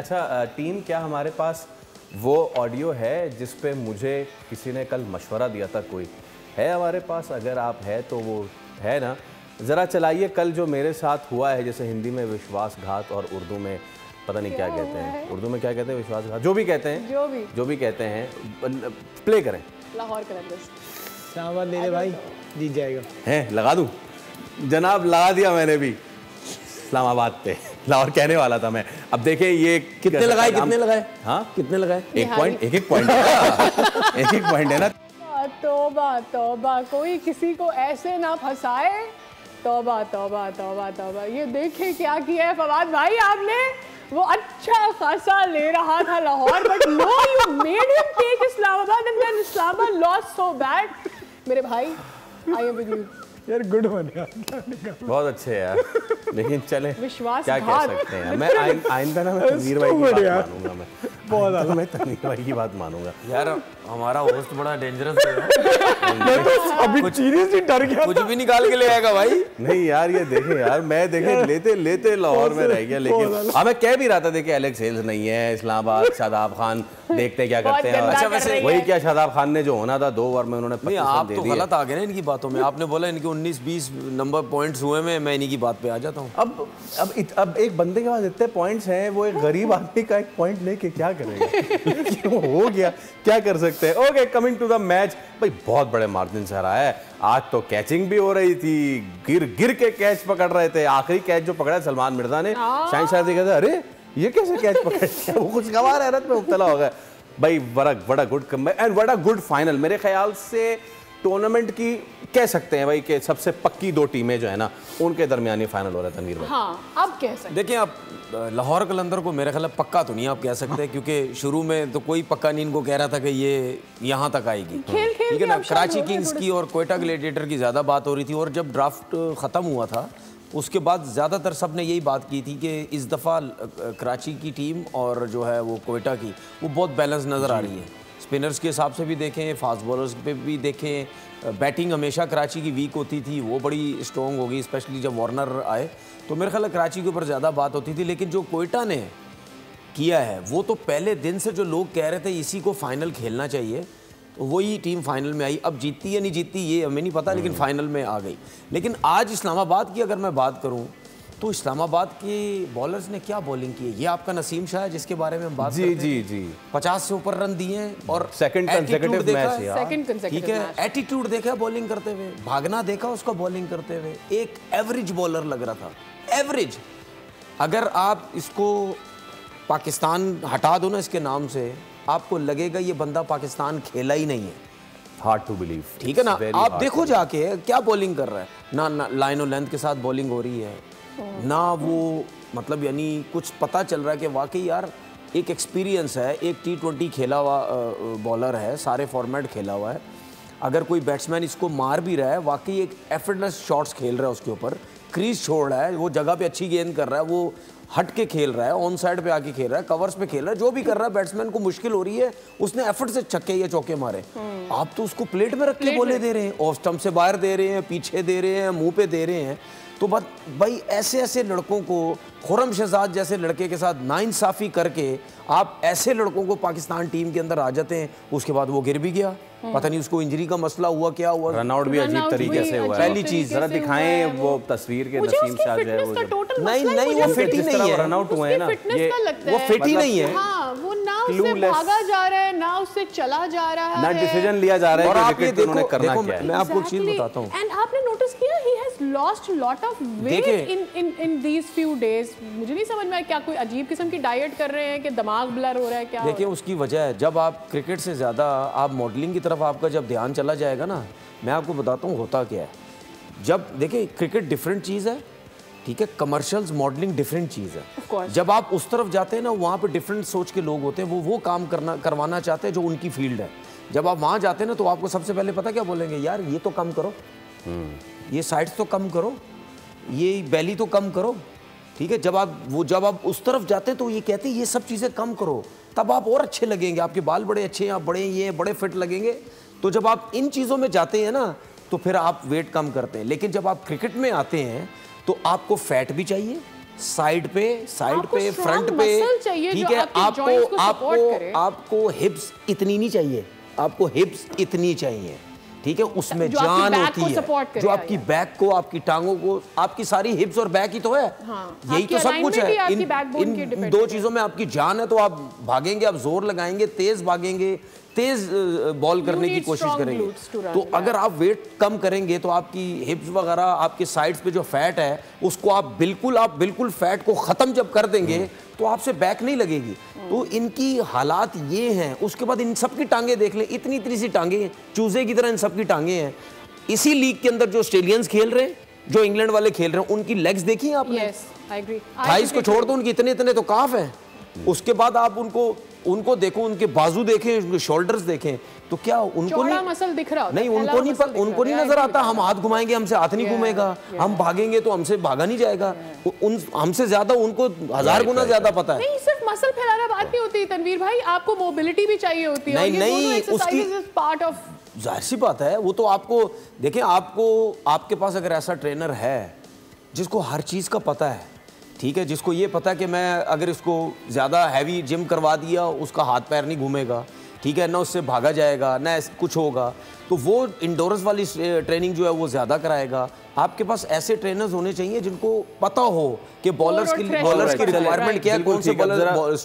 अच्छा टीम, क्या हमारे पास वो ऑडियो है जिस पे मुझे किसी ने कल मशवरा दिया था? कोई है हमारे पास? अगर आप है तो वो है ना, ज़रा चलाइए। कल जो मेरे साथ हुआ है, जैसे हिंदी में विश्वासघात और उर्दू में पता नहीं क्या कहते हैं, उर्दू में क्या कहते हैं, विश्वासघात जो भी कहते हैं, जो भी कहते हैं, प्ले करें। लाहौर कलंदर्स शाबाश, ले ले भाई, जीत जाएगा। हैं लगा दूं जनाब? लगा दिया मैंने भी इस्लामाबाद पे। लाहौर कहने वाला था मैं। अब देखें ये कितने लगाए, कितने लगाए? हाँ कितने लगाए? एक पॉइंट एक पॉइंट है ना। तौबा तौबा, कोई किसी को ऐसे ना फंसाए। तौबा तौबा तौबा तौबा। ये देखे क्या किया है फवाद भाई आपने। वो अच्छा खासा ले रहा था Lahore, but no, you made him take Islamabad and then Islamabad lost so bad. मेरे भाई, आई एम विद यू यार, गुड वन यार, बहुत अच्छे यार। लेकिन चले, विश्वास क्या कह सकते हैं। मैं आइंदा ना मैं तनवीर भाई की बात मानूंगा। मैं बहुत ज़्यादा मैं तनवीर भाई की बात मानूंगा। यार हमारा होस्ट बड़ा डेंजरस है। मैं तो अभी सीरियसली डर गया। कुछ भी निकाल के ले आएगा भाई। नहीं यार, ये देखे यार, मैं देखे लेते लेते लाहौर में रह गया। लेकिन हाँ, मैं कह भी रहा था, देखे एलेक्स हेल्स नहीं है, इस्लामाबाद, शादाब खान देखते क्या करते हैं। अच्छा वैसे वही क्या, शादाब खान ने जो होना था 2 ओवर में उन्होंने 25 आप दे तो दिए। गलत आ गए ना इनकी बातों में। आपने बोला इनके 19-20 नंबर पॉइंट्स हुए में, मैं इन्हीं की बात पे आ जाता हूँ। अब एक बंदे के पास इतने पॉइंट्स हैं, वो एक गरीब आदमी का एक पॉइंट लेके क्या करेगा? हो गया, क्या कर सकते हैं। Okay, coming to the match भाई, बहुत बड़े मार्जिन से हरा है। आज तो कैचिंग भी हो रही थी, गिर के कैच पकड़ रहे थे। आखिरी कैच जो पकड़ा सलमान मिर्जा ने, शाहिन शाह देखा था, अरे ये कैसे कैच पकड़ लिया? वो कुछ गवार हैरत में मुब्तला हो गया भाई। बड़ा गुड कमबैक एंड बड़ा गुड फाइनल। मेरे ख्याल से टूर्नामेंट की कह सकते हैं भाई कि सबसे पक्की 2 टीमें जो है ना, उनके दरमियान ये फाइनल हो रहा है तनवीर भाई। हाँ, अब कह सकते। देखिए, आप लाहौर कलंदर को मेरे ख्याल पक्का तो नहीं आप कह सकते, क्योंकि शुरू में तो कोई पक्का नहीं इनको कह रहा था कि ये यहाँ तक आएगी। ठीक है ना। कराची किंग्स की और कोयटा ग्लेडिएटर की ज़्यादा बात हो रही थी, और जब ड्राफ्ट ख़त्म हुआ था उसके बाद ज़्यादातर सब ने यही बात की थी कि इस दफ़ा कराची की टीम और जो है वो कोयटा की, वो बहुत बैलेंस नज़र आ रही है। स्पिनर्स के हिसाब से भी देखें, फास्ट बॉलर्स पे भी देखें, बैटिंग हमेशा कराची की वीक होती थी, वो बड़ी स्ट्रॉन्ग हो गई, स्पेशली जब वार्नर आए तो मेरे ख्याल कराची के ऊपर ज़्यादा बात होती थी। लेकिन जो कोयटा ने किया है, वो तो पहले दिन से जो लोग कह रहे थे इसी को फाइनल खेलना चाहिए, तो वही टीम फाइनल में आई। अब जीतती या नहीं जीतती ये हमें नहीं पता, लेकिन फाइनल में आ गई। लेकिन आज इस्लामाबाद की अगर मैं बात करूँ तो इस्लामाबाद के बॉलर्स ने क्या बॉलिंग की है। ये आपका नसीम शाह है जिसके बारे में हम बात करते हैं। जी 50 से ऊपर रन दिए हैं और सेकंड कंसेक्यूटिव मैच है यार। ठीक है, एटीट्यूड देखा बॉलिंग करते हुए, भागना देखा उसका बॉलिंग करते हुए। एक एवरेज बॉलर लग रहा था, एवरेज। अगर आप इसको पाकिस्तान हटा दो ना इसके नाम से, आपको लगेगा ये बंदा पाकिस्तान खेला ही नहीं है। Hard to believe. ठीक है ना। आप देखो जाके क्या बॉलिंग कर रहा है ना लाइन और लेंथ के साथ बॉलिंग हो रही है ना, वो मतलब यानी कुछ पता चल रहा है कि वाकई यार एक एक्सपीरियंस है, एक T20 खेला हुआ बॉलर है, सारे फॉर्मेट खेला हुआ है। अगर कोई बैट्समैन इसको मार भी रहा है, वाकई एक एफर्टलेस शॉट्स खेल रहा है, उसके ऊपर क्रीज छोड़ रहा है, वो जगह पे अच्छी गेंद कर रहा है, वो हट के खेल रहा है, ऑन साइड पे आके खेल रहा है, कवर्स पे खेल रहा है, जो भी कर रहा है बैट्समैन को मुश्किल हो रही है, उसने एफर्ट से छक्के या चौके मारे। आप तो उसको प्लेट में रख के बोले दे रहे हैं, ऑफ स्टंप से बाहर दे रहे हैं, पीछे दे रहे हैं, मुंह पे दे रहे हैं। तो बस भाई ऐसे लड़कों को, खुरम शहजाद जैसे लड़के के साथ नाइंसाफ़ी करके आप ऐसे लड़कों को पाकिस्तान टीम के अंदर आ जाते हैं। उसके बाद वो गिर भी गया, पता नहीं उसको इंजरी का मसला हुआ क्या हुआ। रनआउट भी अजीब तरीके से हुआ। पहली चीज जरा दिखाएं वो तस्वीर के नसीम शाह जो है वो नहीं वो फिट ही नहीं है। रनआउट हुए हैं ना, ये वो फिट ही नहीं है। वो ना उससे भागा जा रहा है, ना उससे चला जा रहा है, ना डिसीजन लिया जा रहा है। और आप ये उन्होंने करना क्या है। मैं आपको एक चीज बताता हूँ, एंड आपने नोटिस किया he has lost lot of weight in these few days. मुझे नहीं समझ में आया, क्या कोई अजीब किस्म की डाइट कर रहे हैं कि दिमाग ब्लर हो रहा है क्या? देखिए उसकी वजह है, जब आप क्रिकेट से ज़्यादा आप मॉडलिंग की तरफ आपका जब ध्यान चला जाएगा ना, मैं आपको बताता हूँ होता क्या है। जब देखिए क्रिकेट डिफरेंट चीज़ है, ठीक है, कमर्शियल्स मॉडलिंग डिफरेंट चीज़ है। जब आप उस तरफ जाते हैं ना, वहाँ पे डिफरेंट सोच के लोग होते हैं, वो काम करवाना चाहते हैं जो उनकी फील्ड है। जब आप वहाँ जाते हैं ना, तो आपको सबसे पहले पता क्या बोलेंगे, यार ये तो कम करो, ये साइड्स तो कम करो, ये बैली तो कम करो। ठीक है, जब आप उस तरफ जाते हैं तो ये कहते हैं ये सब चीज़ें कम करो, तब आप और अच्छे लगेंगे, आपके बाल बड़े अच्छे हैं, आप बड़े फिट लगेंगे। तो जब आप इन चीज़ों में जाते हैं ना, तो फिर आप वेट कम करते हैं। लेकिन जब आप क्रिकेट में आते हैं तो आपको फैट भी चाहिए, साइड पे आपको strong फ्रंट पे, muscle चाहिए ठीक जो है। आपके joints को support करे। आपको हिप्स इतनी नहीं चाहिए, आपको हिप्स इतनी चाहिए, ठीक है। उसमें जो आपकी जान back होती को है, support करे, जो आपकी बैक को, आपकी टांगों को, आपकी सारी हिप्स और बैक ही तो है। हाँ, यही आपकी तो सब कुछ alignment भी है। आपकी backbone की depend दो करती है। चीजों में आपकी जान है, तो आप भागेंगे, आप जोर लगाएंगे, तेज भागेंगे, तेज बॉल करने की need कोशिश strong करेंगे। glutes to run, तो yeah. अगर आप वेट कम करेंगे तो आपकी हिप्स वगैरह, आपके साइड्स पे जो फैट है उसको आप बिल्कुल फैट को खत्म जब कर देंगे तो आपसे बैक नहीं लगेगी। तो इनकी हालात ये हैं। उसके बाद इन सबकी टांगे देख लें, इतनी इतनी सी टांगे, चूजे की तरह इन सबकी टांगे हैं। इसी लीग के अंदर जो ऑस्ट्रेलियंस खेल रहे हैं, जो इंग्लैंड वाले खेल रहे हैं, उनकी लेग्स देखी हैं आपने? Yes, I agree. थाइस को छोड़ दो, उनके इतने इतने तो काफ हैं। उसके बाद आप उनको देखो, उनके बाजू देखें, उनके शोल्डर्स देखें, तो क्या उनको चौड़ा नहीं, मसल दिख रहा होता है, नहीं फैला उनको नहीं muscle दिख उनको रहा नहीं है, नजर I आता। agree हम हाथ घुमाएंगे, हमसे हाथ नहीं घूमेगा, हम भागेंगे तो हमसे भागा नहीं जाएगा। हमसे ज्यादा उनको 1000 गुना ज्यादा पता है। नहीं, सिर्फ मसल फैलाना बात नहीं होती तनवीर भाई, आपको मोबिलिटी भी चाहिए होती है। नहीं, उसकी पार्ट ऑफ, जाहिर सी बात है, वो तो आपको देखें, आपके पास अगर ऐसा ट्रेनर है जिसको हर चीज़ का पता है, ठीक है, जिसको ये पता है कि मैं अगर इसको ज़्यादा हैवी जिम करवा दिया उसका हाथ पैर नहीं घूमेगा, ठीक है, ना उससे भागा जाएगा, ना कुछ होगा, तो वो इंडोरेंस वाली ट्रेनिंग जो है वो ज़्यादा कराएगा। आपके पास ऐसे ट्रेनर्स होने चाहिए जिनको पता हो कि बॉलर्स की threshold रिक्वायरमेंट क्या है, कौन से बॉलर